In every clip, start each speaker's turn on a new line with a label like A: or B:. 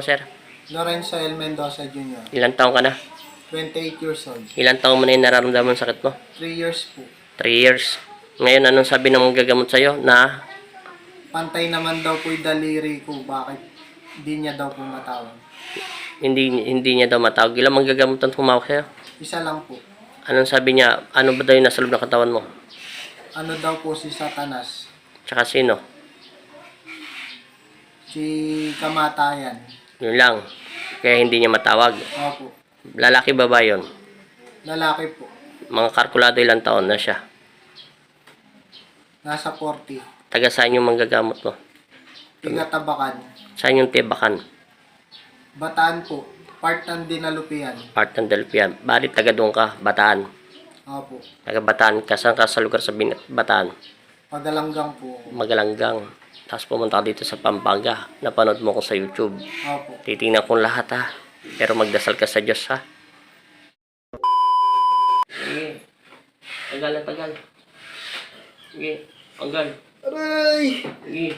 A: Sir?
B: Lorenzo L. Mendoza Jr.
A: Ilang taong ka na?
B: 28 years old.
A: Ilang taong mo na yung nararamdaman ng sakit mo?
B: 3 years po.
A: 3 years. Ngayon, anong sabi ng gagamot sa'yo na
B: Pantay naman daw po yung daliri ko. Bakit hindi niya daw po matawag?
A: hindi niya daw matawag? Ilang manggagamot ang tumawag sa'yo?
B: Isa lang po.
A: Anong sabi niya? Ano ba daw yung nasa loob ng katawan mo?
B: Ano daw po si Satanas?
A: Tsaka sino?
B: Si Kamatayan.
A: Yun lang. Kaya hindi niya matawag.
B: Opo.
A: Lalaki ba ba yun?
B: Lalaki po.
A: Mga kalkulado ilang taon na siya?
B: Nasa 40.
A: Taga saan yung manggagamot mo?
B: Tigatabakan.
A: Saan yung tibakan?
B: Bataan po. Part ng Dinalupian.
A: Part ng Delpian. Bali taga doon ka? Bataan.
B: Opo.
A: Taga Bataan. Saan ka sa lugar sa Bataan?
B: Pagalanggang po.
A: Magalanggang. Tapos pumunta ka dito sa Pampanga. Napanood mo ko sa YouTube.
B: Opo.
A: Titingnan ko lahat ha. Pero magdasal ka sa Diyos ha. Sige. Tagal na tagal. Sige. Tanggal.
B: Aray!
A: Sige.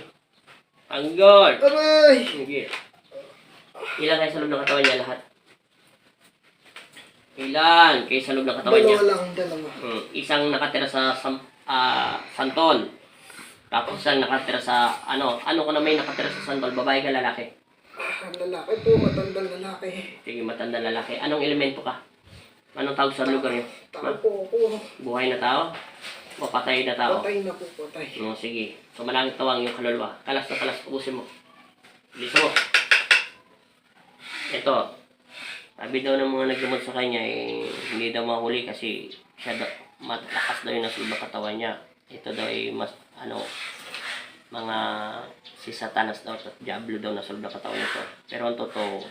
A: Tanggal.
B: Aray!
A: Sige. Ilan kayo sa loob ng katawan niya lahat? Ilan kayo sa loob ng katawan niya?
B: Dalawa.
A: Isang nakatira sa Santol. Tapos isang nakatira sa ano ko na may nakatira sa Santol, babae ka lalaki?
B: Lalaki po, matandang lalaki.
A: Sige, matanda lalaki. Anong elemento ka? Anong tawag sa lugar niyo?
B: Tao po ako.
A: Buhay na tao? O patay na tao?
B: Patay na po, patay.
A: Sige. So malangit tawang yung kaluluwa. Kalas na kalas, ubusin mo. Bilisan mo. Ito. Sabi daw ng mga naggamot sa kanya, hindi daw mahuli kasi siya matakas daw yung nasa ibang katawan niya. Ito daw ay mas, mga si Satanas daw at Diablo daw nasa loob ng katawan nito. Pero ang totoo,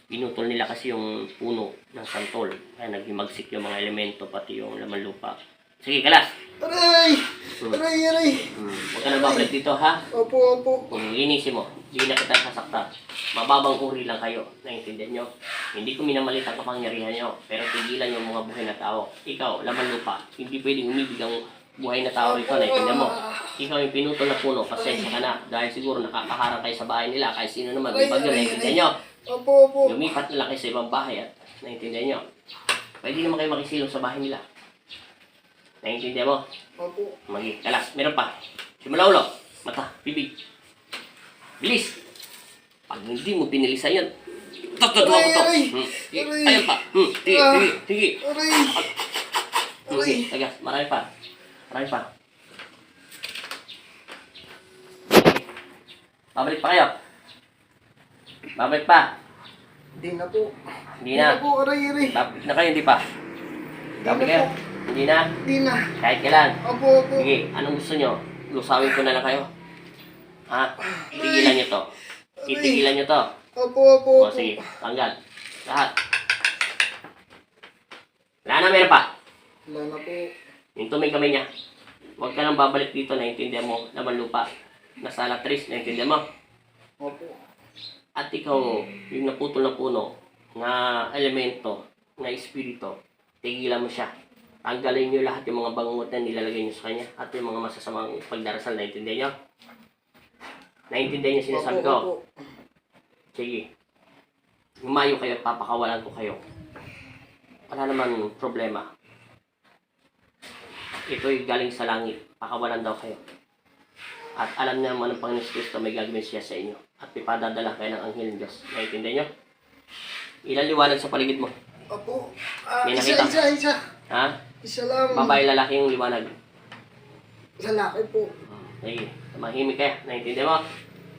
A: binutol nila kasi yung puno ng santol. Kaya naghimagsik yung mga elemento, pati yung laman lupa. Sige, kalas!
B: Aray! Aray, aray!
A: Huwag ka na babalik dito, ha?
B: Opo, opo.
A: Linisin mo. Hindi na kita sasakta. Mababang uri lang kayo. Naintindihan nyo? Hindi ko minamalit ang kapangyarihan nyo. Pero tigilan yung mga buhay na tao. Ikaw, laman lupa. Hindi pwedeng umibig ang buhay na tao rito. Naintindihan mo? Ikaw yung pinutol na puno. Pasensya ka na. Dahil siguro nakakaharang kayo sa bahay nila. Kahit sino naman. May bagyo. Naintindihan nyo?
B: Opo, opo.
A: Lumipat na lang kayo sa ibang bahay. At naintindihan nyo? Pwede naman kayo makisilong sa bahay nila. Naintindihan mo?
B: Opo.
A: Magi, kalas. Meron pa. Simula ulo. Mata. Bibig. Bilis. Pag hindi mo pinilisan yan. Tatadwa ko to. Ayan pa. Sige.
B: Aray!
A: Sige. Tagas. Marami pa. Marami pa. Babalik pa kayo. Babalik pa.
B: Hindi na po.
A: Hindi na.
B: po, aray, aray.
A: Babalik na kayo. Hindi pa. Babalik kayo. Hindi na.
B: Hindi na.
A: Kahit kailan.
B: Opo, opo.
A: Sige. Anong gusto nyo? Lusawin ko na lang kayo. Ha? Tigilan nyo to. Itigilan nyo to.
B: Opo, opo,
A: O
B: opo.
A: sige. Tanggal. Lahat. Wala na. Meron pa.
B: Wala na po.
A: Yung tuming kamay niya. Huwag ka nang babalik dito. Naintindihan mo. Laman lupa. Nasa latris. Naintindihan mo.
B: Opo.
A: At ikaw, yung naputol na puno, na elemento, na espiritu, tigilan mo siya. Tanggalin nyo lahat yung mga bangungot na nilalagay nyo sa kanya at yung mga masasamang pagdarasal. Naintindihan nyo? Naintindihan nyo sinasabi ko?
B: Opo.
A: Sige. Humayo kayo at papakawalan ko kayo. Wala naman problema. Ito'y galing sa langit. Pakawalan daw kayo. At alam niya naman ng Panginoon Kristo may gagawin siya sa inyo. At ipadadala kayo ng anghel ng Diyos. Naintindihan nyo? Ilan liwanag sa paligid mo?
B: Opo.
A: May
B: Isa,
A: nakita?
B: isa.
A: Ha?
B: Isa lang.
A: Babae, lalaki yung liwanag.
B: Lalaki po.
A: Sige. Mahimik kaya. Naintindihan mo?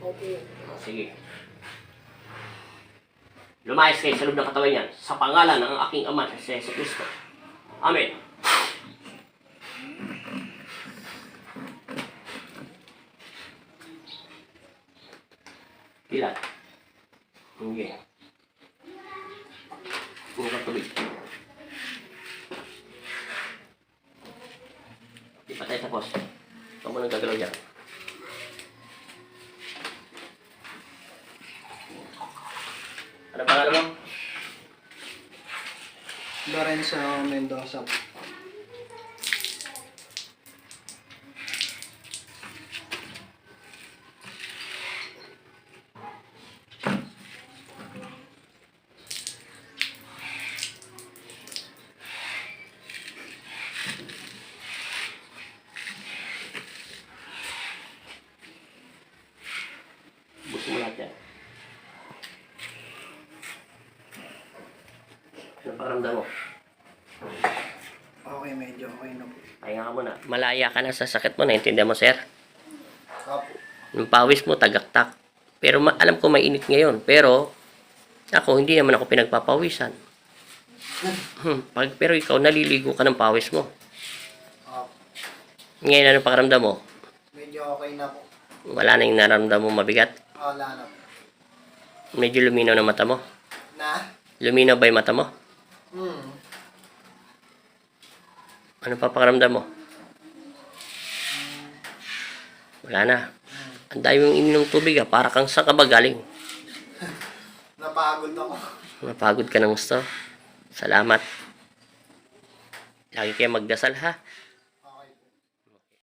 B: Opo.
A: Sige. Lumayas kayo sa loob ng katawan niyan sa pangalan ng aking Ama si Yesu Kristo. Amen. Ilan? Okay. Puno ka tubig. Di pa tayo tapos. Ito mo nang gagalaw dyan. Ano pangalan mo?
B: Lorenzo Mendoza.
A: pakiramdam mo?
B: Okay, medyo okay na po.
A: Pahinga ka muna. Malaya ka na sa sakit mo, naintindihan mo, sir?
B: Opo.
A: Yung pawis mo, tagaktak. Pero alam ko mainit ngayon. Pero, ako, hindi naman ako pinagpapawisan. Pero ikaw, naliligo ka ng pawis mo.
B: Opo.
A: Ngayon, ano pakiramdam mo?
B: Medyo okay na po.
A: Wala na yung nararamdam mo mabigat?
B: Wala na po.
A: Medyo luminaw na mata mo?
B: Na?
A: Luminaw ba yung mata mo?
B: Hmm.
A: Ano pa pakiramdam mo? Wala na. Ang dami mong ininom tubig para kang saan ka ba galing?
B: Napagod ako.
A: Napagod ka ng gusto. Salamat. Lagi kayo magdasal ha.